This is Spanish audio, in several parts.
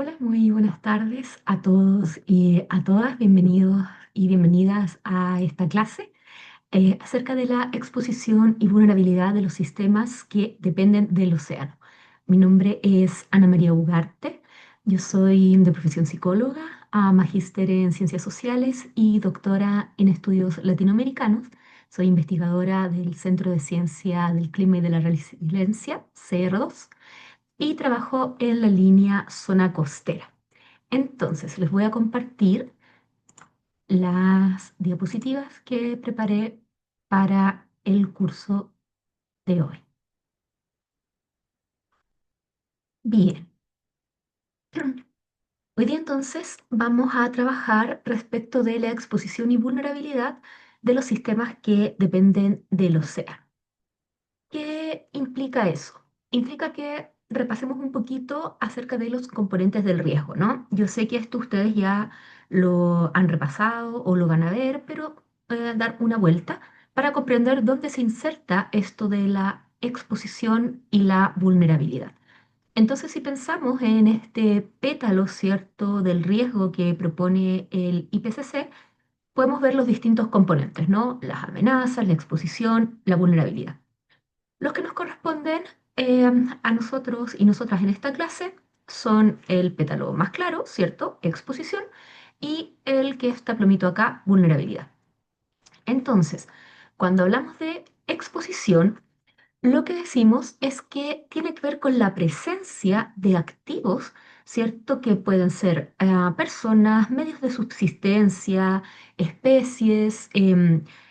Hola, muy buenas tardes a todos y a todas. Bienvenidos y bienvenidas a esta clase acerca de la exposición y vulnerabilidad de los sistemas que dependen del océano. Mi nombre es Ana María Ugarte. Yo soy de profesión psicóloga, magíster en ciencias sociales y doctora en estudios latinoamericanos. Soy investigadora del Centro de Ciencia del Clima y de la Resiliencia, CR2, y trabajo en la línea zona costera. Entonces, les voy a compartir las diapositivas que preparé para el curso de hoy. Bien, hoy día entonces vamos a trabajar respecto de la exposición y vulnerabilidad de los sistemas que dependen del océano. ¿Qué implica eso? Implica que repasemos un poquito acerca de los componentes del riesgo, ¿no? Yo sé que esto ustedes ya lo han repasado o lo van a ver, pero voy a dar una vuelta para comprender dónde se inserta esto de la exposición y la vulnerabilidad. Entonces, si pensamos en este pétalo, ¿cierto?, del riesgo que propone el IPCC, podemos ver los distintos componentes, ¿no? Las amenazas, la exposición, la vulnerabilidad. Los que nos corresponden a nosotros y nosotras en esta clase son el pétalo más claro, ¿cierto? Exposición, y el que está plomito acá, vulnerabilidad. Entonces, cuando hablamos de exposición, lo que decimos es que tiene que ver con la presencia de activos, ¿cierto? Que pueden ser personas, medios de subsistencia, especies,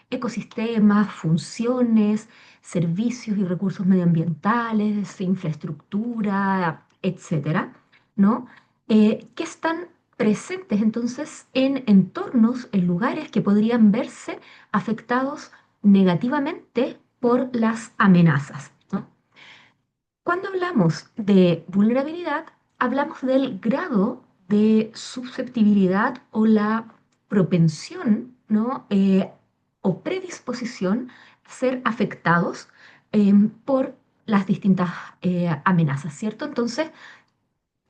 ecosistemas, funciones, servicios y recursos medioambientales, infraestructura, etcétera, ¿no? Que están presentes entonces en entornos, en lugares que podrían verse afectados negativamente por las amenazas, ¿no? Cuando hablamos de vulnerabilidad, hablamos del grado de susceptibilidad o la propensión, ¿no? O predisposición a ser afectados por las distintas amenazas, ¿cierto? Entonces,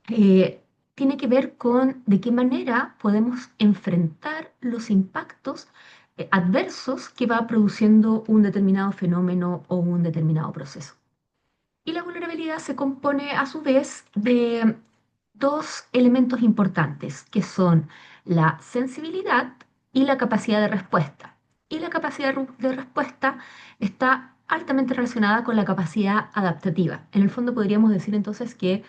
eh, tiene que ver con de qué manera podemos enfrentar los impactos adversos que va produciendo un determinado fenómeno o un determinado proceso. Y la vulnerabilidad se compone a su vez de dos elementos importantes, que son la sensibilidad y la capacidad de respuesta. Y la capacidad de respuesta está altamente relacionada con la capacidad adaptativa. En el fondo podríamos decir entonces que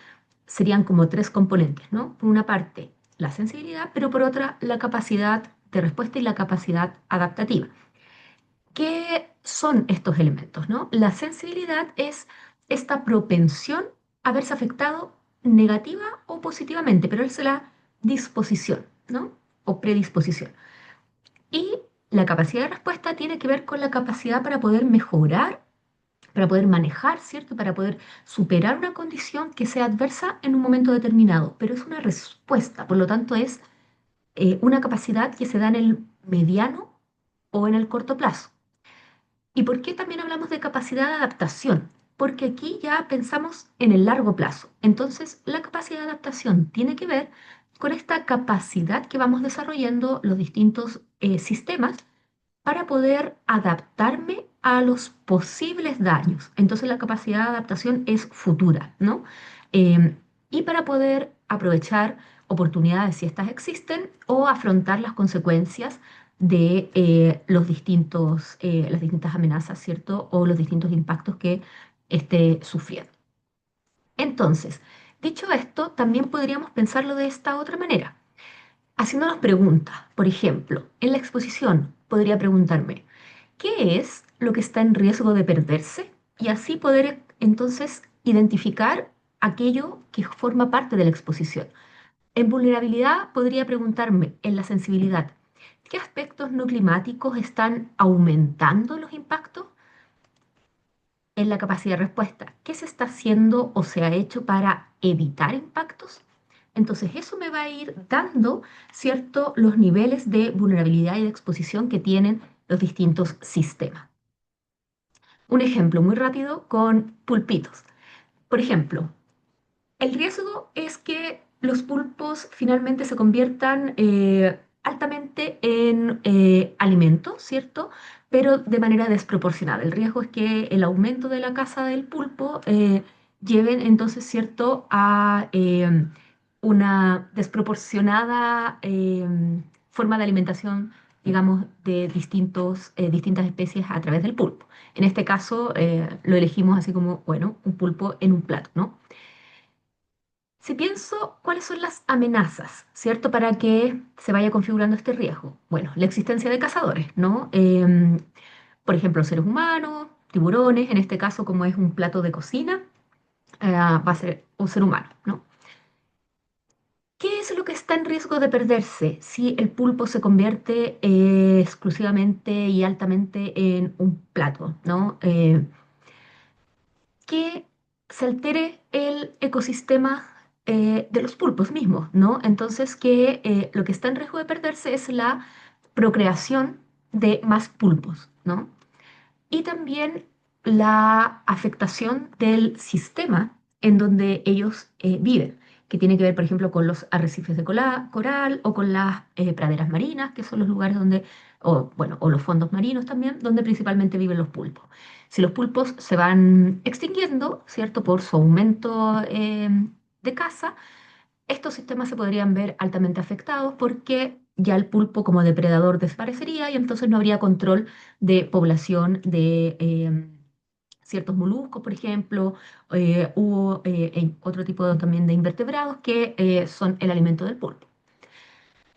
serían como tres componentes, ¿no? Por una parte, la sensibilidad, pero por otra, la capacidad de respuesta y la capacidad adaptativa. ¿Qué son estos elementos, no? La sensibilidad es esta propensión a verse afectado negativa o positivamente, pero es la disposición, ¿no? O predisposición. Y la capacidad de respuesta tiene que ver con la capacidad para poder mejorar, para poder manejar, ¿cierto? Para poder superar una condición que sea adversa en un momento determinado, pero es una respuesta, por lo tanto es una capacidad que se da en el mediano o en el corto plazo. ¿Y por qué también hablamos de capacidad de adaptación? Porque aquí ya pensamos en el largo plazo. Entonces, la capacidad de adaptación tiene que ver con esta capacidad que vamos desarrollando los distintos sistemas para poder adaptarme a los posibles daños. Entonces, la capacidad de adaptación es futura, ¿no? Em, y para poder aprovechar oportunidades si estas existen o afrontar las consecuencias de las distintas amenazas, ¿cierto? O los distintos impactos que esté sufriendo. Entonces, dicho esto, también podríamos pensarlo de esta otra manera, haciéndonos preguntas. Por ejemplo, en la exposición podría preguntarme, ¿qué es lo que está en riesgo de perderse? Y así poder entonces identificar aquello que forma parte de la exposición. En vulnerabilidad podría preguntarme en la sensibilidad, ¿qué aspectos no climáticos están aumentando los impactos? En la capacidad de respuesta, ¿qué se está haciendo o se ha hecho para evitar impactos? Entonces eso me va a ir dando, ¿cierto?, los niveles de vulnerabilidad y de exposición que tienen los distintos sistemas. Un ejemplo muy rápido con pulpitos. Por ejemplo, el riesgo es que los pulpos finalmente se conviertan altamente en alimento, ¿cierto? Pero de manera desproporcionada. El riesgo es que el aumento de la caza del pulpo lleven entonces, ¿cierto?, a una desproporcionada forma de alimentación, digamos, de distintas especies a través del pulpo. En este caso, lo elegimos así como, bueno, un pulpo en un plato, ¿no? Si pienso cuáles son las amenazas, ¿cierto? Para que se vaya configurando este riesgo. Bueno, la existencia de cazadores, ¿no? Por ejemplo, seres humanos, tiburones, en este caso, como es un plato de cocina, va a ser un ser humano, ¿no? ¿Qué es lo que está en riesgo de perderse si el pulpo se convierte exclusivamente y altamente en un plato, ¿no? Que se altere el ecosistema de los pulpos mismos, ¿no? Entonces, que lo que está en riesgo de perderse es la procreación de más pulpos, ¿no? Y también la afectación del sistema en donde ellos viven, que tiene que ver, por ejemplo, con los arrecifes de coral o con las praderas marinas, que son los lugares donde, o bueno, o los fondos marinos también, donde principalmente viven los pulpos. Si los pulpos se van extinguiendo, ¿cierto?, por su aumento de caza, estos sistemas se podrían ver altamente afectados porque ya el pulpo como depredador desaparecería y entonces no habría control de población de ciertos moluscos, por ejemplo, otro tipo también de invertebrados que son el alimento del pulpo.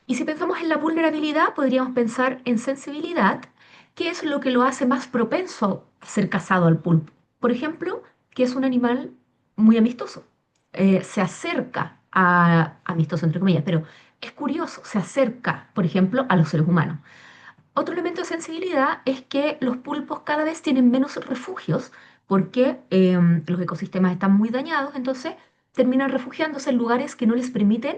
Y si pensamos en la vulnerabilidad, podríamos pensar en sensibilidad, que es lo que lo hace más propenso a ser cazado al pulpo. Por ejemplo, que es un animal muy amistoso. Se acerca amistoso entre comillas, pero es curioso, se acerca, por ejemplo, a los seres humanos. Otro elemento de sensibilidad es que los pulpos cada vez tienen menos refugios porque los ecosistemas están muy dañados, entonces terminan refugiándose en lugares que no les permiten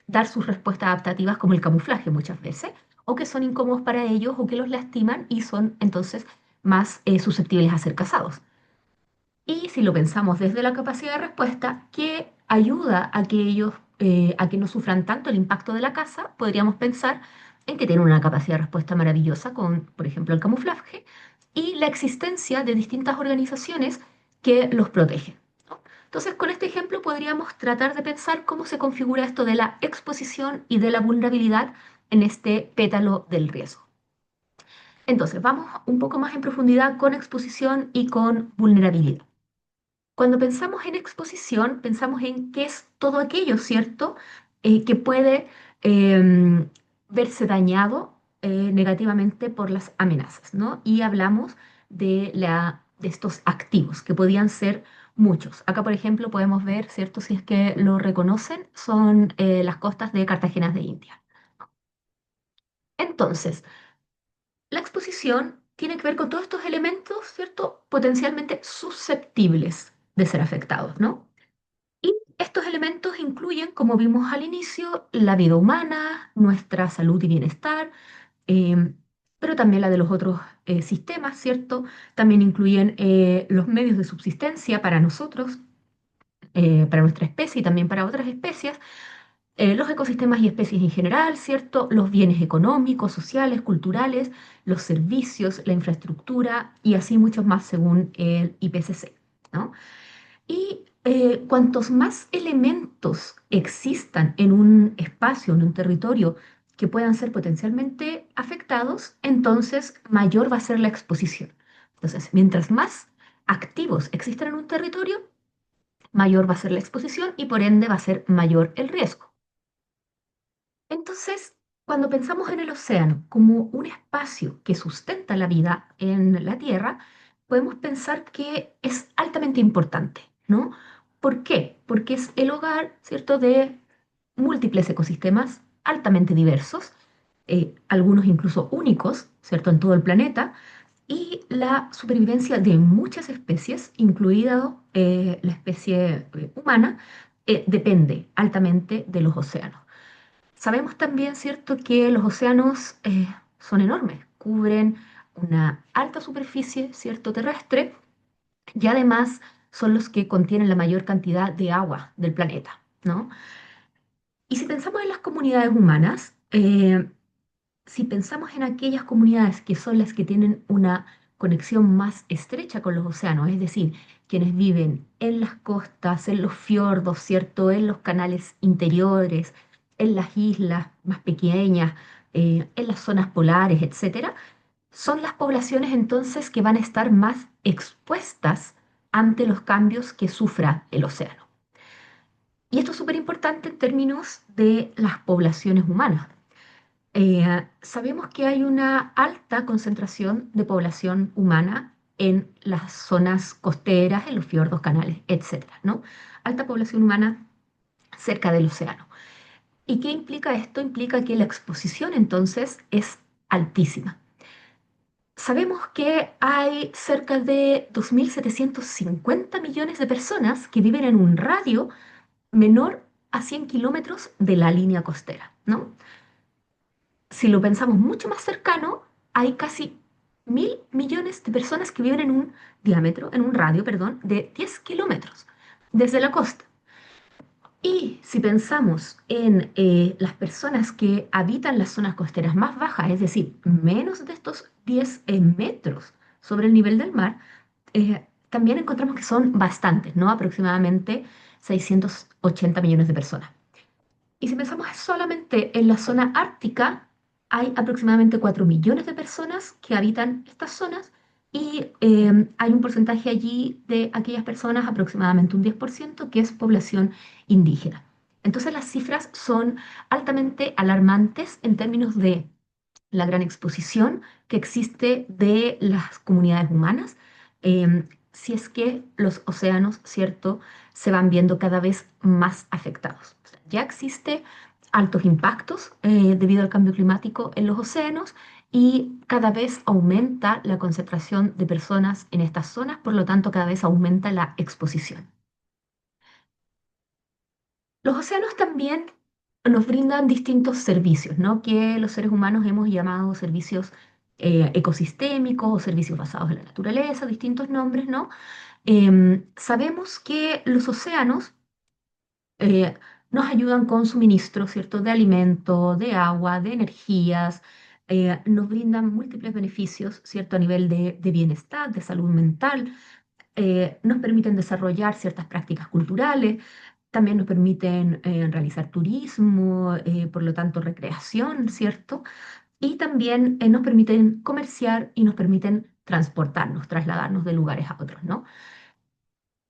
dar sus respuestas adaptativas como el camuflaje muchas veces, o que son incómodos para ellos o que los lastiman y son entonces más susceptibles a ser cazados. Y si lo pensamos desde la capacidad de respuesta, que ayuda a que ellos, a que no sufran tanto el impacto de la caza, podríamos pensar en que tienen una capacidad de respuesta maravillosa con, por ejemplo, el camuflaje y la existencia de distintas organizaciones que los protegen, ¿no? Entonces, con este ejemplo podríamos tratar de pensar cómo se configura esto de la exposición y de la vulnerabilidad en este pétalo del riesgo. Entonces, vamos un poco más en profundidad con exposición y con vulnerabilidad. Cuando pensamos en exposición, pensamos en qué es todo aquello, ¿cierto? Que puede verse dañado negativamente por las amenazas, ¿no? Y hablamos de estos activos, que podían ser muchos. Acá, por ejemplo, podemos ver, ¿cierto? Si es que lo reconocen, son las costas de Cartagena de India. Entonces, la exposición tiene que ver con todos estos elementos, ¿cierto? Potencialmente susceptibles de ser afectados, ¿no? Y estos elementos incluyen, como vimos al inicio, la vida humana, nuestra salud y bienestar, em, pero también la de los otros sistemas, ¿cierto? También incluyen los medios de subsistencia para nosotros, para nuestra especie y también para otras especies, los ecosistemas y especies en general, ¿cierto? Los bienes económicos, sociales, culturales, los servicios, la infraestructura y así muchos más según el IPCC, ¿no? Y cuantos más elementos existan en un espacio, en un territorio que puedan ser potencialmente afectados, entonces mayor va a ser la exposición. Entonces, mientras más activos existan en un territorio, mayor va a ser la exposición y por ende va a ser mayor el riesgo. Entonces, cuando pensamos en el océano como un espacio que sustenta la vida en la Tierra, podemos pensar que es altamente importante, ¿no? ¿Por qué? Porque es el hogar, ¿cierto?, de múltiples ecosistemas altamente diversos, algunos incluso únicos, ¿cierto?, en todo el planeta, y la supervivencia de muchas especies, incluida la especie humana, depende altamente de los océanos. Sabemos también, ¿cierto?, que los océanos son enormes, cubren una alta superficie, ¿cierto?, terrestre y además son los que contienen la mayor cantidad de agua del planeta, ¿no? Y si pensamos en las comunidades humanas, si pensamos en aquellas comunidades que son las que tienen una conexión más estrecha con los océanos, es decir, quienes viven en las costas, en los fiordos, ¿cierto? En los canales interiores, en las islas más pequeñas, en las zonas polares, etcétera, son las poblaciones entonces que van a estar más expuestas ante los cambios que sufra el océano. Y esto es súper importante en términos de las poblaciones humanas. Sabemos que hay una alta concentración de población humana en las zonas costeras, en los fiordos, canales, etcétera, ¿no? Alta población humana cerca del océano. ¿Y qué implica esto? Implica que la exposición entonces es altísima. Sabemos que hay cerca de 2.750 millones de personas que viven en un radio menor a 100 kilómetros de la línea costera, ¿no? Si lo pensamos mucho más cercano, hay casi 1.000 millones de personas que viven en un diámetro, en un radio, perdón, de 10 kilómetros desde la costa. Y si pensamos en las personas que habitan las zonas costeras más bajas, es decir, menos de estos 10 metros sobre el nivel del mar, también encontramos que son bastantes, ¿no? Aproximadamente 680 millones de personas. Y si pensamos solamente en la zona ártica, hay aproximadamente 4 millones de personas que habitan estas zonas y hay un porcentaje allí de aquellas personas, aproximadamente un 10%, que es población indígena. Entonces las cifras son altamente alarmantes en términos de la gran exposición que existe de las comunidades humanas, si es que los océanos, ¿cierto?, se van viendo cada vez más afectados. O sea, ya existe altos impactos debido al cambio climático en los océanos y cada vez aumenta la concentración de personas en estas zonas, por lo tanto cada vez aumenta la exposición. Los océanos también nos brindan distintos servicios, ¿no? Que los seres humanos hemos llamado servicios ecosistémicos o servicios basados en la naturaleza, distintos nombres, ¿no? Sabemos que los océanos eh, nos ayudan con suministro, ¿cierto? De alimento, de agua, de energías, nos brindan múltiples beneficios, ¿cierto? A nivel de bienestar, de salud mental, nos permiten desarrollar ciertas prácticas culturales, también nos permiten realizar turismo, por lo tanto recreación, ¿cierto? Y también nos permiten comerciar y nos permiten transportarnos, trasladarnos de lugares a otros, ¿no?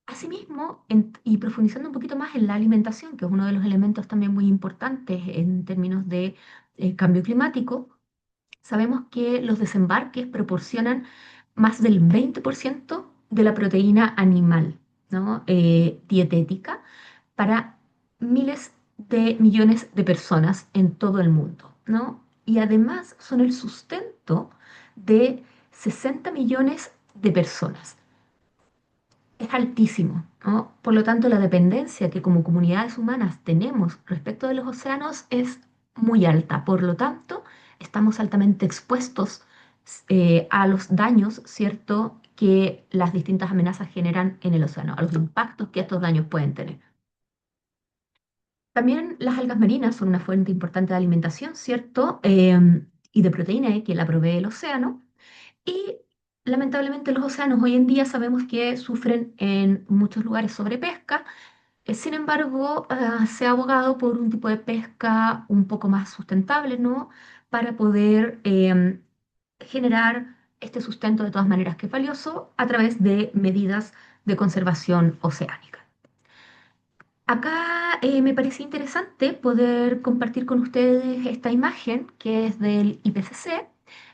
Asimismo, y profundizando un poquito más en la alimentación, que es uno de los elementos también muy importantes en términos de cambio climático, sabemos que los desembarques proporcionan más del 20% de la proteína animal, ¿no? Dietética para miles de millones de personas en todo el mundo, ¿no? Y además son el sustento de 60 millones de personas. Es altísimo, ¿no? Por lo tanto, la dependencia que como comunidades humanas tenemos respecto de los océanos es muy alta. Por lo tanto, estamos altamente expuestos a los daños, ¿cierto?, que las distintas amenazas generan en el océano, a los impactos que estos daños pueden tener. También las algas marinas son una fuente importante de alimentación, ¿cierto? Y de proteína que la provee el océano. Y lamentablemente los océanos hoy en día sabemos que sufren en muchos lugares sobrepesca. Sin embargo, se ha abogado por un tipo de pesca un poco más sustentable, ¿no? Para poder generar este sustento de todas maneras que es valioso a través de medidas de conservación oceánica. Acá me parece interesante poder compartir con ustedes esta imagen que es del IPCC,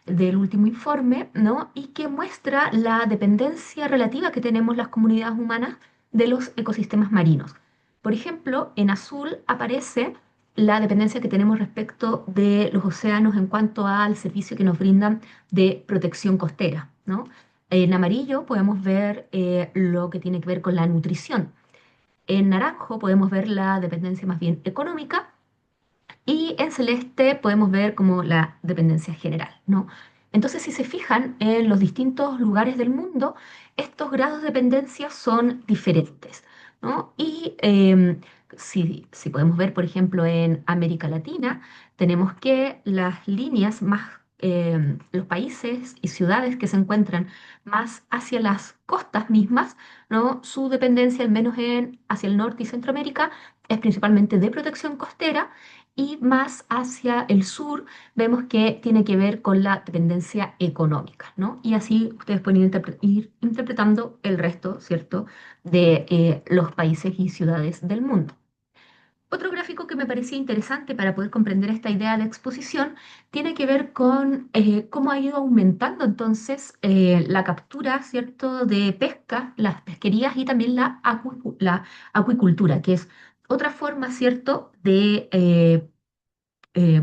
del último informe, ¿no? Y que muestra la dependencia relativa que tenemos las comunidades humanas de los ecosistemas marinos. Por ejemplo, en azul aparece la dependencia que tenemos respecto de los océanos en cuanto al servicio que nos brindan de protección costera, ¿no? En amarillo podemos ver lo que tiene que ver con la nutrición. En naranjo podemos ver la dependencia más bien económica y en celeste podemos ver como la dependencia general, ¿no? Entonces, si se fijan en los distintos lugares del mundo, estos grados de dependencia son diferentes, ¿no? Y si podemos ver, por ejemplo, en América Latina, tenemos que las líneas más, los países y ciudades que se encuentran más hacia las costas mismas, ¿no? Su dependencia, al menos hacia el norte y Centroamérica, es principalmente de protección costera y más hacia el sur vemos que tiene que ver con la dependencia económica, ¿no? Y así ustedes pueden ir interpretando el resto, ¿cierto?, de los países y ciudades del mundo. Otro gráfico que me parecía interesante para poder comprender esta idea de exposición tiene que ver con cómo ha ido aumentando entonces la captura, ¿cierto?, de pesca, las pesquerías y también la acuicultura, que es otra forma, ¿cierto?, de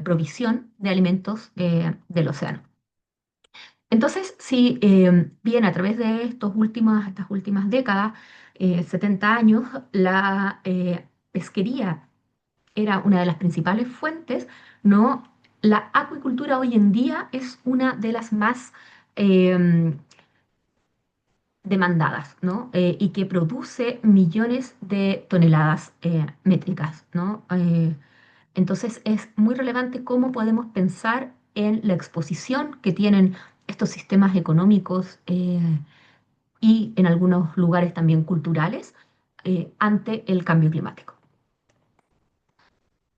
provisión de alimentos del océano. Entonces, si bien a través de estas últimas décadas, 70 años, la pesquería era una de las principales fuentes, ¿no? La acuicultura hoy en día es una de las más demandadas, ¿no? Y que produce millones de toneladas métricas, ¿no? Entonces es muy relevante cómo podemos pensar en la exposición que tienen estos sistemas económicos y en algunos lugares también culturales ante el cambio climático.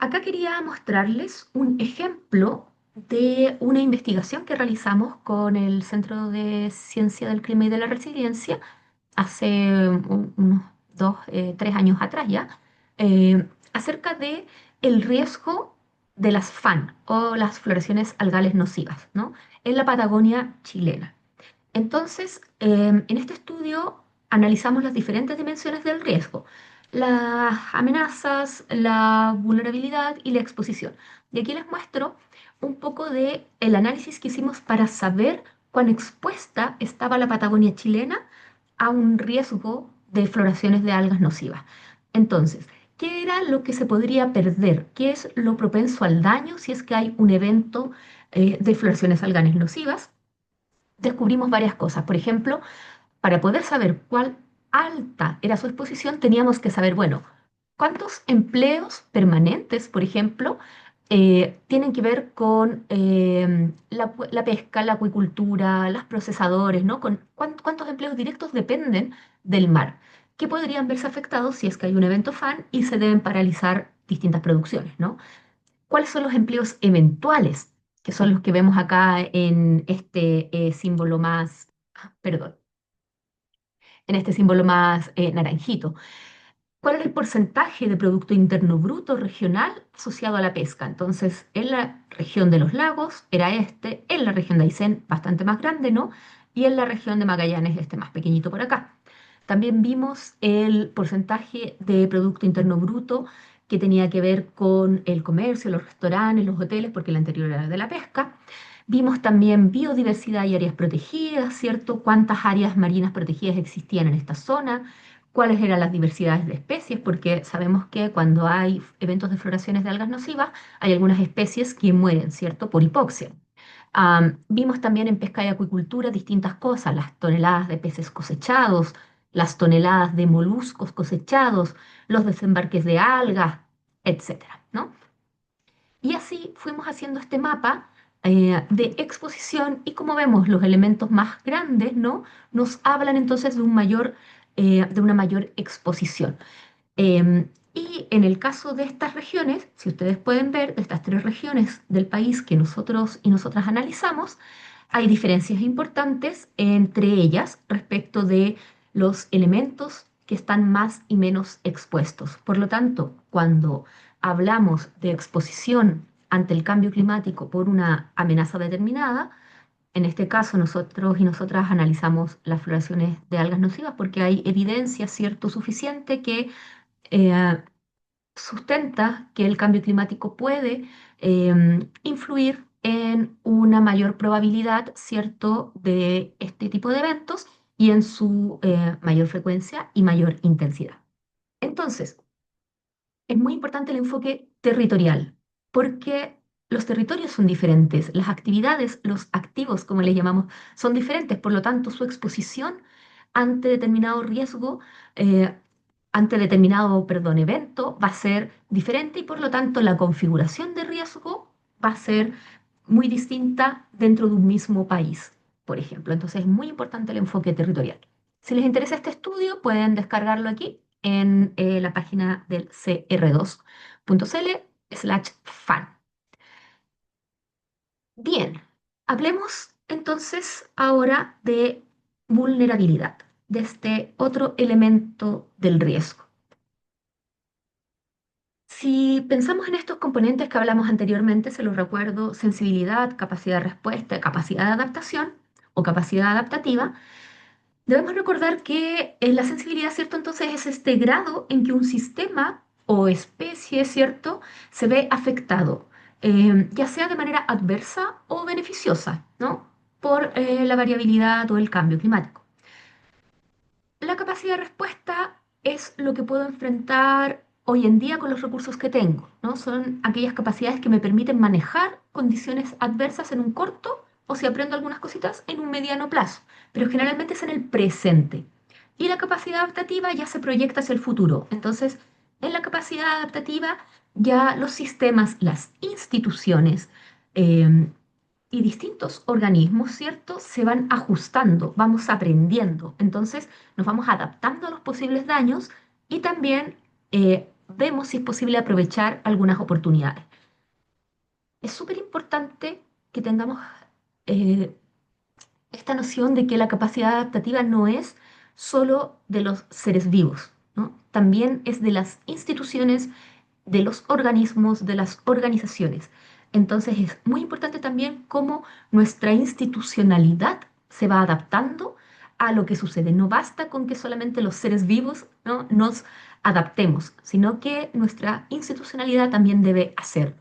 Acá quería mostrarles un ejemplo de una investigación que realizamos con el Centro de Ciencia del Clima y de la Resiliencia hace unos 2, 3 años atrás ya, acerca de el riesgo de las FAN o las floraciones algales nocivas, ¿no?, en la Patagonia chilena. Entonces, en este estudio analizamos las diferentes dimensiones del riesgo, las amenazas, la vulnerabilidad y la exposición. Y aquí les muestro un poco de el análisis que hicimos para saber cuán expuesta estaba la Patagonia chilena a un riesgo de floraciones de algas nocivas. Entonces, ¿qué era lo que se podría perder? ¿Qué es lo propenso al daño si es que hay un evento de floraciones alganes nocivas? Descubrimos varias cosas. Por ejemplo, para poder saber cuál alta era su exposición, teníamos que saber, bueno, cuántos empleos permanentes, por ejemplo, tienen que ver con la pesca, la acuicultura, los procesadores, ¿no? Con cuántos empleos directos dependen del mar, que podrían verse afectados si es que hay un evento FAN y se deben paralizar distintas producciones, ¿no? ¿Cuáles son los empleos eventuales, que son los que vemos acá en este símbolo más, perdón, en este símbolo más naranjito? ¿Cuál es el porcentaje de Producto Interno Bruto regional asociado a la pesca? Entonces, en la región de los lagos era este, en la región de Aysén bastante más grande, ¿no? Y en la región de Magallanes este más pequeñito por acá. También vimos el porcentaje de Producto Interno Bruto que tenía que ver con el comercio, los restaurantes, los hoteles, porque el anterior era de la pesca. Vimos también biodiversidad y áreas protegidas, ¿cierto? ¿Cuántas áreas marinas protegidas existían en esta zona? ¿Cuáles eran las diversidades de especies? Porque sabemos que cuando hay eventos de floraciones de algas nocivas, hay algunas especies que mueren, ¿cierto?, por hipoxia. Vimos también en pesca y acuicultura distintas cosas, las toneladas de peces cosechados, las toneladas de moluscos cosechados, los desembarques de algas, etcétera, ¿no? Y así fuimos haciendo este mapa de exposición y como vemos los elementos más grandes, ¿no?, nos hablan entonces de una mayor exposición. Y en el caso de estas regiones, si ustedes pueden ver, de estas 3 regiones del país que nosotros y nosotras analizamos, hay diferencias importantes entre ellas respecto de los elementos que están más y menos expuestos. Por lo tanto, cuando hablamos de exposición ante el cambio climático por una amenaza determinada, en este caso nosotros y nosotras analizamos las floraciones de algas nocivas porque hay evidencia, cierto, suficiente que eh, sustenta que el cambio climático puede influir en una mayor probabilidad, ¿cierto?, de este tipo de eventos y en su mayor frecuencia y mayor intensidad. Entonces, es muy importante el enfoque territorial, porque los territorios son diferentes, las actividades, los activos, como les llamamos, son diferentes, por lo tanto, su exposición ante determinado riesgo ante determinado, perdón, evento va a ser diferente y por lo tanto la configuración de riesgo va a ser muy distinta dentro de un mismo país, por ejemplo. Entonces es muy importante el enfoque territorial. Si les interesa este estudio, pueden descargarlo aquí en la página del cr2.cl/fan. Bien, hablemos entonces ahora de vulnerabilidad, de este otro elemento del riesgo. Si pensamos en estos componentes que hablamos anteriormente, se los recuerdo, sensibilidad, capacidad de respuesta, capacidad de adaptación o capacidad adaptativa, debemos recordar que la sensibilidad, ¿cierto? Entonces es este grado en que un sistema o especie, ¿cierto?, se ve afectado, ya sea de manera adversa o beneficiosa, ¿no? Por la variabilidad o el cambio climático. La capacidad de respuesta es lo que puedo enfrentar hoy en día con los recursos que tengo, ¿no? Son aquellas capacidades que me permiten manejar condiciones adversas en un corto o si aprendo algunas cositas en un mediano plazo, pero generalmente es en el presente. Y la capacidad adaptativa ya se proyecta hacia el futuro. Entonces, en la capacidad adaptativa ya los sistemas, las instituciones, em, y distintos organismos, ¿cierto? Se van ajustando, vamos aprendiendo. Entonces nos vamos adaptando a los posibles daños y también vemos si es posible aprovechar algunas oportunidades. Es súper importante que tengamos eh, esta noción de que la capacidad adaptativa no es solo de los seres vivos, ¿no? También es de las instituciones, de los organismos, de las organizaciones. Entonces es muy importante también cómo nuestra institucionalidad se va adaptando a lo que sucede. No basta con que solamente los seres vivos, ¿no?, nos adaptemos, sino que nuestra institucionalidad también debe hacerlo.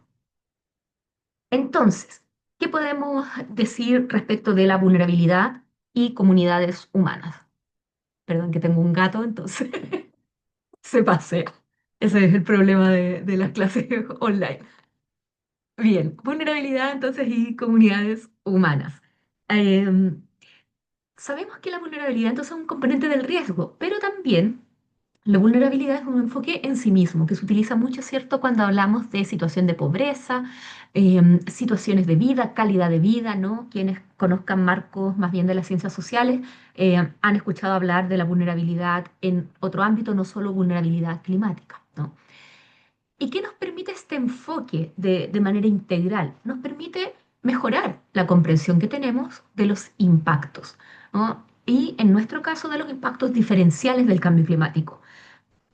Entonces, ¿qué podemos decir respecto de la vulnerabilidad y comunidades humanas? Perdón que tengo un gato, entonces se pasea. Ese es el problema de las clases online. Bien, vulnerabilidad entonces y comunidades humanas. Em, Sabemos que la vulnerabilidad entonces es un componente del riesgo, pero también la vulnerabilidad es un enfoque en sí mismo, que se utiliza mucho, ¿cierto?, cuando hablamos de situación de pobreza, situaciones de vida, calidad de vida, ¿no? Quienes conozcan marcos más bien de las ciencias sociales han escuchado hablar de la vulnerabilidad en otro ámbito, no solo vulnerabilidad climática, ¿no? ¿Y qué nos permite este enfoque de manera integral? Nos permite mejorar la comprensión que tenemos de los impactos, ¿no? Y en nuestro caso de los impactos diferenciales del cambio climático.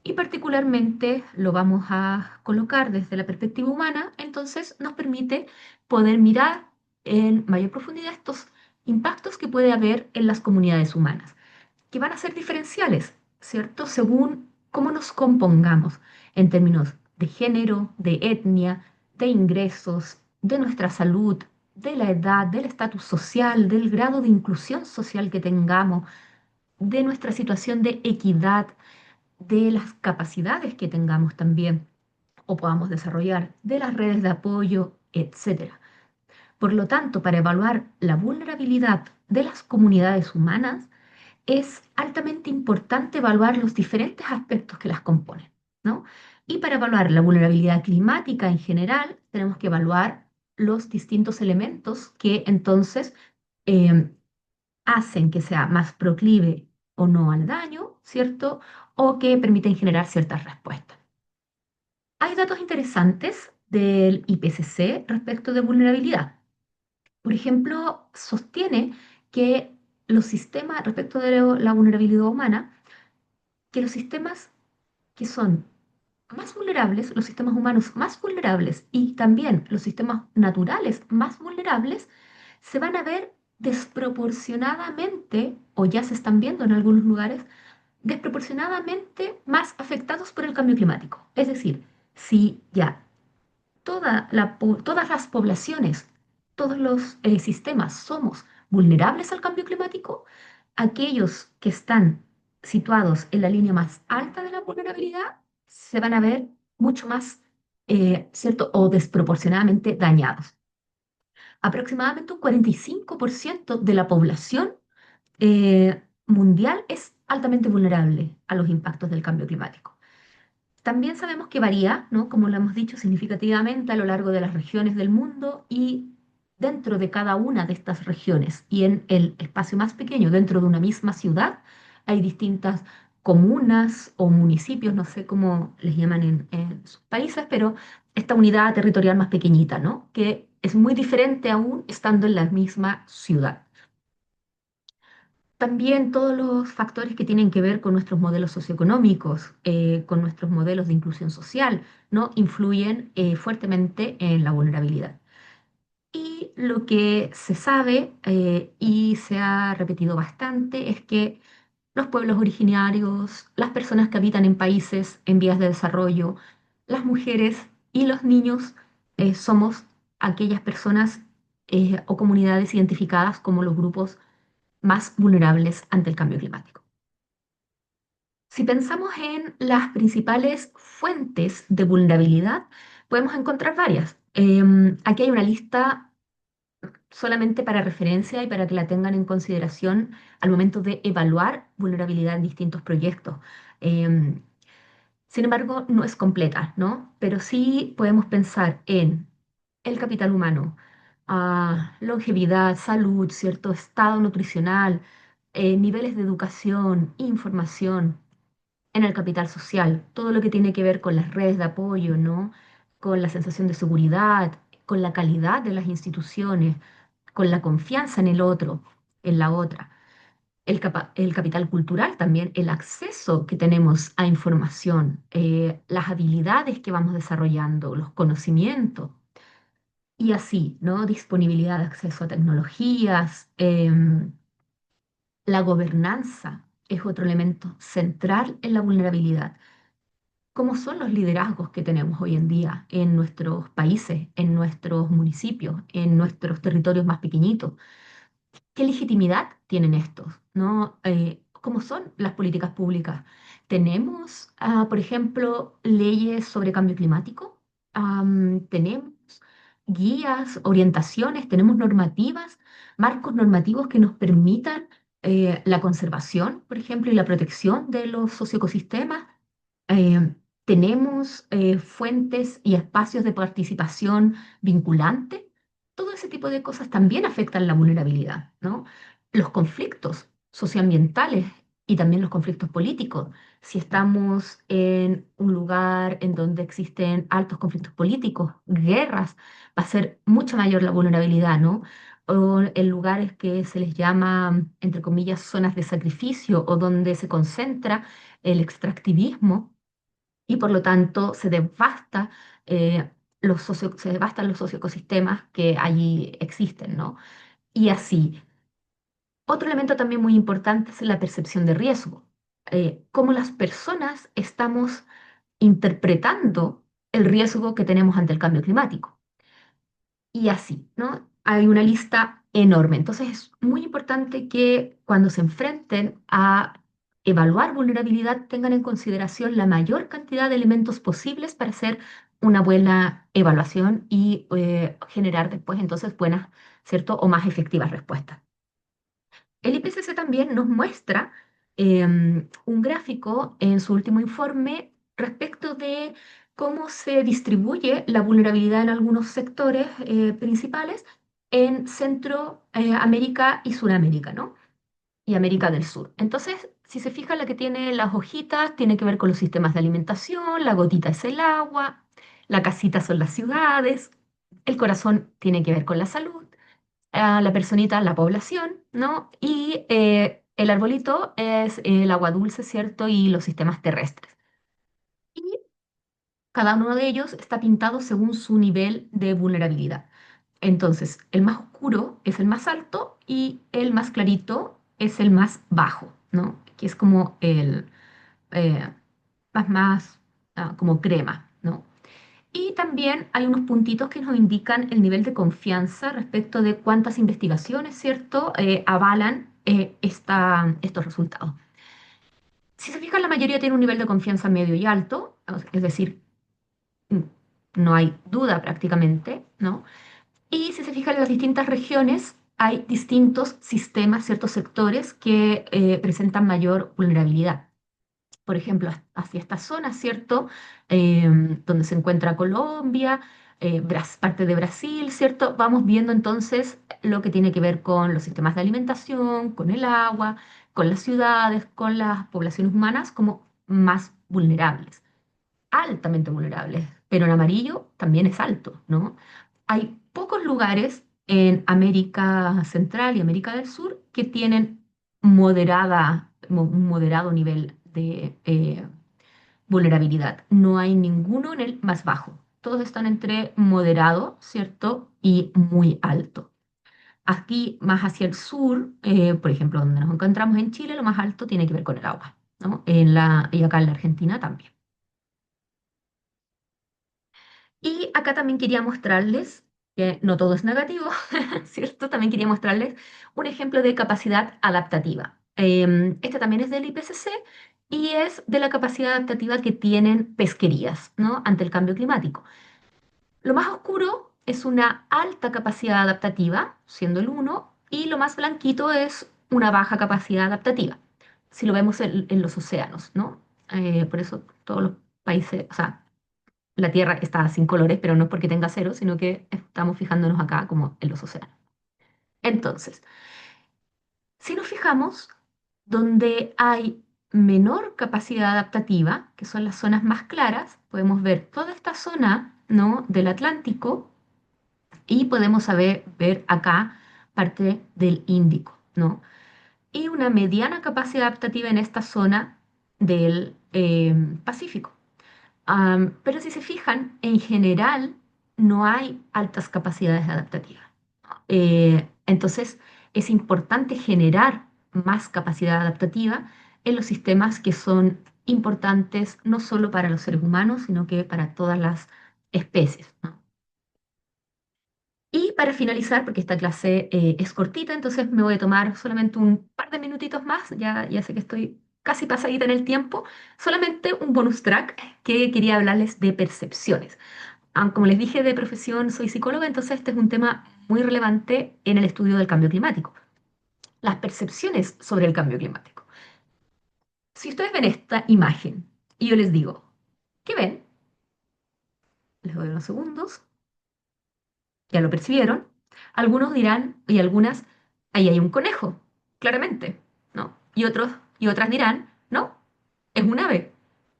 Y particularmente lo vamos a colocar desde la perspectiva humana, entonces nos permite poder mirar en mayor profundidad estos impactos que puede haber en las comunidades humanas que van a ser diferenciales, ¿cierto? Según cómo nos compongamos en términos de género, de etnia, de ingresos, de nuestra salud, de la edad, del estatus social, del grado de inclusión social que tengamos, de nuestra situación de equidad, de las capacidades que tengamos también o podamos desarrollar, de las redes de apoyo, etcétera. Por lo tanto, para evaluar la vulnerabilidad de las comunidades humanas, es altamente importante evaluar los diferentes aspectos que las componen, ¿no? Y para evaluar la vulnerabilidad climática en general, tenemos que evaluar los distintos elementos que entonces eh, hacen que sea más proclive o no al daño, ¿cierto? O que permiten generar ciertas respuestas. Hay datos interesantes del IPCC respecto de vulnerabilidad. Por ejemplo, sostiene que los sistemas, respecto de la vulnerabilidad humana, que los sistemas que son más vulnerables, los sistemas humanos más vulnerables y también los sistemas naturales más vulnerables, se van a ver desproporcionadamente, o ya se están viendo en algunos lugares, desproporcionadamente más afectados por el cambio climático. Es decir, si ya todas las poblaciones, todos los sistemas somos vulnerables al cambio climático, aquellos que están situados en la línea más alta de la vulnerabilidad se van a ver mucho más, ¿cierto?, o desproporcionadamente dañados. Aproximadamente un 45% de la población mundial es altamente vulnerable a los impactos del cambio climático. También sabemos que varía, ¿no? Como lo hemos dicho, significativamente a lo largo de las regiones del mundo y dentro de cada una de estas regiones y en el espacio más pequeño, dentro de una misma ciudad, hay distintas comunas o municipios, no sé cómo les llaman en sus países, pero esta unidad territorial más pequeñita, ¿no? Que es muy diferente aún estando en la misma ciudad. También todos los factores que tienen que ver con nuestros modelos socioeconómicos, con nuestros modelos de inclusión social, ¿no? Influyen fuertemente en la vulnerabilidad. Y lo que se sabe y se ha repetido bastante es que los pueblos originarios, las personas que habitan en países en vías de desarrollo, las mujeres y los niños somos aquellas personas o comunidades identificadas como los grupos más vulnerables ante el cambio climático. Si pensamos en las principales fuentes de vulnerabilidad, podemos encontrar varias. Aquí hay una lista solamente para referencia y para que la tengan en consideración al momento de evaluar vulnerabilidad en distintos proyectos. Em, Sin embargo, no es completa, ¿no? Pero sí podemos pensar en el capital humano, longevidad, salud, cierto estado nutricional, niveles de educación, información, en el capital social, todo lo que tiene que ver con las redes de apoyo, ¿no? Con la sensación de seguridad, con la calidad de las instituciones, con la confianza en el otro, en la otra. El capital cultural también, el acceso que tenemos a información, las habilidades que vamos desarrollando, los conocimientos y así, ¿no? Disponibilidad de acceso a tecnologías, la gobernanza es otro elemento central en la vulnerabilidad. ¿Cómo son los liderazgos que tenemos hoy en día en nuestros países, en nuestros municipios, en nuestros territorios más pequeñitos? ¿Qué legitimidad tienen estos? ¿No? ¿Cómo son las políticas públicas? ¿Tenemos, por ejemplo, leyes sobre cambio climático? ¿Tenemos guías, orientaciones? ¿Tenemos normativas, marcos normativos que nos permitan la conservación, por ejemplo, y la protección de los socioecosistemas? ¿Tenemos fuentes y espacios de participación vinculante? Todo ese tipo de cosas también afectan la vulnerabilidad, ¿no? Los conflictos socioambientales y también los conflictos políticos. Si estamos en un lugar en donde existen altos conflictos políticos, guerras, va a ser mucho mayor la vulnerabilidad, ¿no? O en lugares que se les llama, entre comillas, zonas de sacrificio o donde se concentra el extractivismo y por lo tanto se devastan los socioecosistemas que allí existen, ¿no? Y así. Otro elemento también muy importante es la percepción de riesgo. Cómo las personas estamos interpretando el riesgo que tenemos ante el cambio climático y así, ¿no? Hay una lista enorme. Entonces es muy importante que cuando se enfrenten a evaluar vulnerabilidad tengan en consideración la mayor cantidad de elementos posibles para hacer una buena evaluación y generar después entonces buenas, ¿cierto? O más efectivas respuestas. El IPCC también nos muestra un gráfico en su último informe respecto de cómo se distribuye la vulnerabilidad en algunos sectores principales en Centroamérica y Sudamérica, ¿no? Y América del Sur. Entonces, si se fija, la que tiene las hojitas tiene que ver con los sistemas de alimentación, la gotita es el agua, la casita son las ciudades, el corazón tiene que ver con la salud, a la personita, la población, ¿no? Y el arbolito es el agua dulce, ¿cierto? Y los sistemas terrestres. Y cada uno de ellos está pintado según su nivel de vulnerabilidad. Entonces, el más oscuro es el más alto y el más clarito es el más bajo, ¿no? Que es como el eh, más como crema, ¿no? Y también hay unos puntitos que nos indican el nivel de confianza respecto de cuántas investigaciones, ¿cierto?, avalan estos resultados. Si se fijan, la mayoría tiene un nivel de confianza medio y alto, es decir, mm, no hay duda prácticamente, ¿no? Y si se fijan en las distintas regiones, hay distintos sistemas, ciertos sectores que presentan mayor vulnerabilidad. Por ejemplo, hacia esta zona, ¿cierto? Donde se encuentra Colombia, parte de Brasil, ¿cierto? Vamos viendo entonces lo que tiene que ver con los sistemas de alimentación, con el agua, con las ciudades, con las poblaciones humanas como más vulnerables, altamente vulnerables, pero en amarillo también es alto, ¿no? Hay pocos lugares en América Central y América del Sur que tienen un moderado nivel de vulnerabilidad. No hay ninguno en el más bajo. Todos están entre moderado, ¿cierto? Y muy alto. Aquí, más hacia el sur, por ejemplo, donde nos encontramos en Chile, lo más alto tiene que ver con el agua, ¿no? Y acá en la Argentina también. Y acá también quería mostrarles que no todo es negativo, ¿cierto? También quería mostrarles un ejemplo de capacidad adaptativa. Este también es del IPCC y es de la capacidad adaptativa que tienen pesquerías, ¿no? Ante el cambio climático. Lo más oscuro es una alta capacidad adaptativa, siendo el uno, y lo más blanquito es una baja capacidad adaptativa, si lo vemos en los océanos, ¿no? Por eso todos los países, o sea, la Tierra está sin colores, pero no es porque tenga cero, sino que estamos fijándonos acá como en los océanos. Entonces, si nos fijamos, donde hay menor capacidad adaptativa, que son las zonas más claras, podemos ver toda esta zona, ¿no? Del Atlántico y podemos ver acá parte del Índico, ¿no? Y una mediana capacidad adaptativa en esta zona del Pacífico. Pero si se fijan, en general no hay altas capacidades adaptativas. Entonces, es importante generar más capacidad adaptativa en los sistemas que son importantes no solo para los seres humanos, sino que para todas las especies, ¿no? Y para finalizar, porque esta clase es cortita, entonces me voy a tomar solamente un par de minutitos más, ya sé que estoy casi pasadita en el tiempo, solamente un bonus track que quería hablarles de percepciones. Como les dije de profesión, soy psicóloga, entonces este es un tema muy relevante en el estudio del cambio climático, las percepciones sobre el cambio climático. Si ustedes ven esta imagen y yo les digo, ¿qué ven? Les doy unos segundos. Ya lo percibieron. Algunos dirán, y algunas, ahí hay un conejo, claramente, ¿no? Y otras dirán, no, es un ave.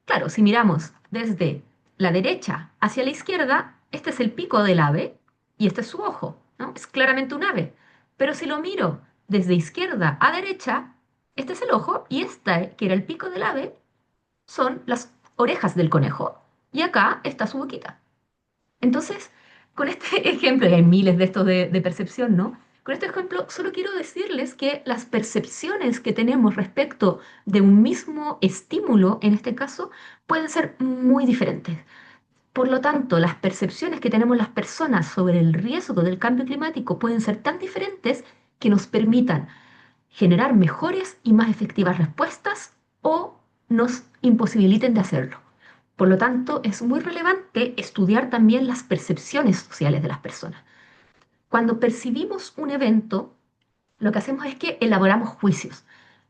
Claro, si miramos desde la derecha hacia la izquierda, este es el pico del ave y este es su ojo, ¿no? Es claramente un ave. Pero si lo miro desde izquierda a derecha, este es el ojo y esta, que era el pico del ave, son las orejas del conejo. Y acá está su boquita. Entonces, con este ejemplo, y hay miles de estos de percepción, ¿no? Con este ejemplo, solo quiero decirles que las percepciones que tenemos respecto de un mismo estímulo, en este caso, pueden ser muy diferentes. Por lo tanto, las percepciones que tenemos las personas sobre el riesgo del cambio climático pueden ser tan diferentes que nos permitan generar mejores y más efectivas respuestas o nos imposibiliten de hacerlo. Por lo tanto, es muy relevante estudiar también las percepciones sociales de las personas. Cuando percibimos un evento, lo que hacemos es que elaboramos juicios.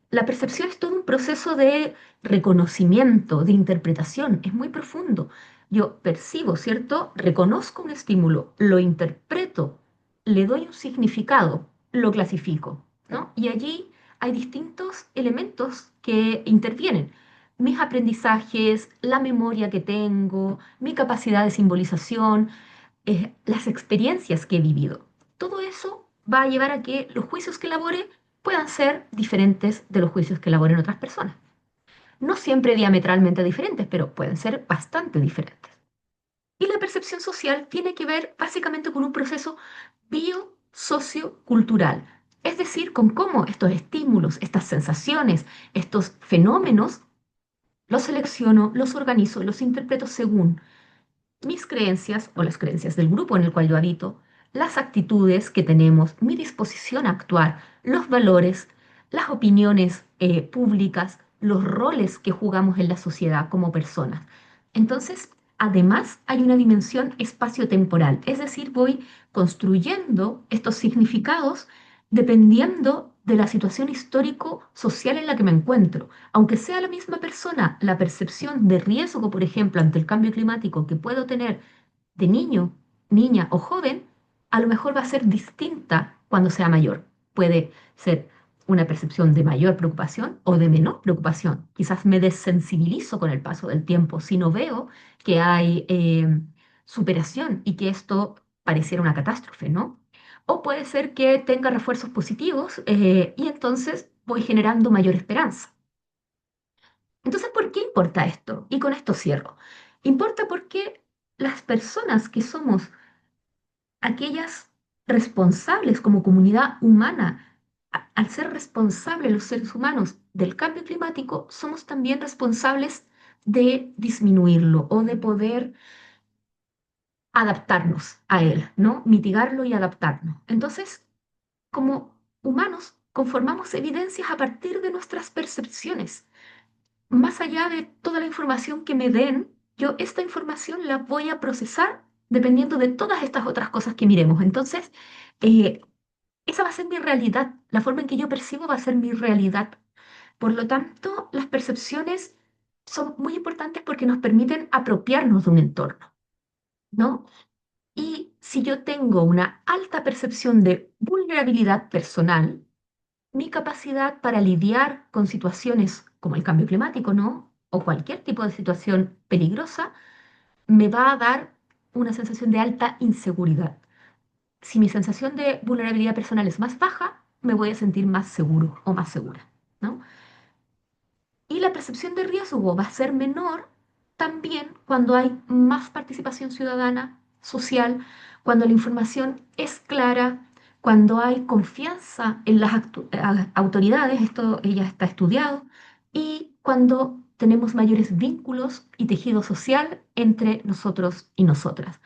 La percepción es todo un proceso de reconocimiento, de interpretación, es muy profundo. Yo percibo, ¿cierto? Reconozco un estímulo, lo interpreto, le doy un significado, lo clasifico, ¿no? Y allí hay distintos elementos que intervienen. Mis aprendizajes, la memoria que tengo, mi capacidad de simbolización, las experiencias que he vivido. Todo eso va a llevar a que los juicios que elabore puedan ser diferentes de los juicios que elaboren otras personas. No siempre diametralmente diferentes, pero pueden ser bastante diferentes. Y la percepción social tiene que ver básicamente con un proceso biosociocultural, es decir, con cómo estos estímulos, estas sensaciones, estos fenómenos, los selecciono, los organizo, los interpreto según mis creencias o las creencias del grupo en el cual yo habito, las actitudes que tenemos, mi disposición a actuar, los valores, las opiniones públicas, los roles que jugamos en la sociedad como personas. Entonces, además hay una dimensión espaciotemporal, es decir, voy construyendo estos significados dependiendo de la situación histórico-social en la que me encuentro. Aunque sea la misma persona, la percepción de riesgo, por ejemplo, ante el cambio climático que puedo tener de niño, niña o joven, a lo mejor va a ser distinta cuando sea mayor. Puede ser una percepción de mayor preocupación o de menor preocupación. Quizás me desensibilizo con el paso del tiempo si no veo que hay superación y que esto pareciera una catástrofe, ¿no? O puede ser que tenga refuerzos positivos y entonces voy generando mayor esperanza. Entonces, ¿por qué importa esto? Y con esto cierro. Importa porque las personas que somos aquellas responsables como comunidad humana, al ser responsables los seres humanos del cambio climático, somos también responsables de disminuirlo o de poder adaptarnos a él, ¿no? Mitigarlo y adaptarnos. Entonces, como humanos, conformamos evidencias a partir de nuestras percepciones. Más allá de toda la información que me den, yo esta información la voy a procesar dependiendo de todas estas otras cosas que miremos. Entonces, eh, esa va a ser mi realidad. La forma en que yo percibo va a ser mi realidad. Por lo tanto, las percepciones son muy importantes porque nos permiten apropiarnos de un entorno, ¿no? Y si yo tengo una alta percepción de vulnerabilidad personal, mi capacidad para lidiar con situaciones como el cambio climático, ¿no? O cualquier tipo de situación peligrosa, me va a dar una sensación de alta inseguridad. Si mi sensación de vulnerabilidad personal es más baja, me voy a sentir más seguro o más segura, ¿no? Y la percepción de riesgo va a ser menor también cuando hay más participación ciudadana, social, cuando la información es clara, cuando hay confianza en las autoridades, esto ya está estudiado, y cuando tenemos mayores vínculos y tejido social entre nosotros y nosotras.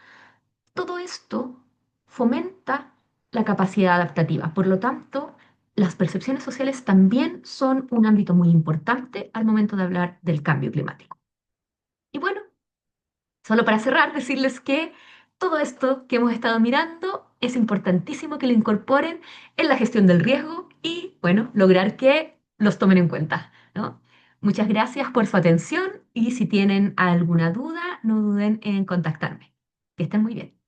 Todo esto fomenta la capacidad adaptativa. Por lo tanto, las percepciones sociales también son un ámbito muy importante al momento de hablar del cambio climático. Y bueno, solo para cerrar, decirles que todo esto que hemos estado mirando es importantísimo que lo incorporen en la gestión del riesgo y, bueno, lograr que los tomen en cuenta, ¿no? Muchas gracias por su atención y si tienen alguna duda, no duden en contactarme. Que estén muy bien.